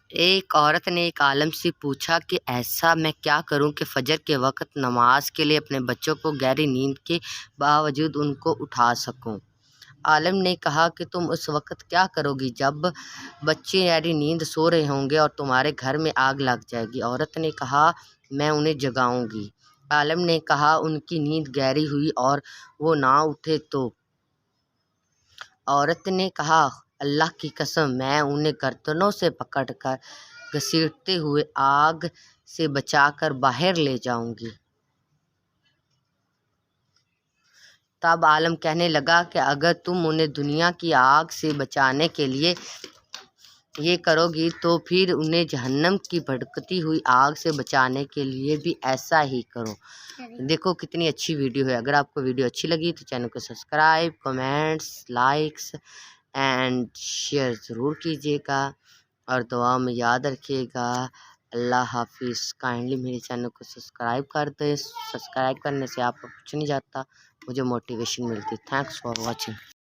ایک عورت نے ایک عالم سے پوچھا کہ ایسا میں کیا کروں کہ فجر کے وقت نماز کے لیے اپنے بچوں کو گہری نیند کے باوجود ان کو اٹھا سکوں۔ عالم نے کہا کہ تم اس وقت کیا کرو گی جب بچے گہری نیند سو رہے ہوں گے اور تمہارے گھر میں آگ لگ جائے گی؟ عورت نے کہا میں انہیں جگاؤں گی۔ عالم نے کہا ان کی نیند گہری ہوئی اور وہ نہ اٹھے تو؟ عورت نے کہا اللہ کی قسم میں انہیں گردنوں سے پکڑ کر گھسیٹتے ہوئے آگ سے بچا کر باہر لے جاؤں گی۔ تب عالم کہنے لگا کہ اگر تم انہیں دنیا کی آگ سے بچانے کے لیے یہ کرو گی تو پھر انہیں جہنم کی بھڑکتی ہوئی آگ سے بچانے کے لیے بھی ایسا ہی کرو۔ دیکھو کتنی اچھی ویڈیو ہے۔ اگر آپ کو ویڈیو اچھی لگی تو چینل کو subscribe, comments, likes and share ضرور کیجیے گا اور دعا میں یاد رکھیے گا۔ اللہ حافظ۔ کائنڈلی میرے چینل کو سبسکرائب کر دیں۔ سبسکرائب کرنے سے آپ کو کچھ نہیں جاتا، مجھے موٹیویشن ملتی۔ Thanks for watching.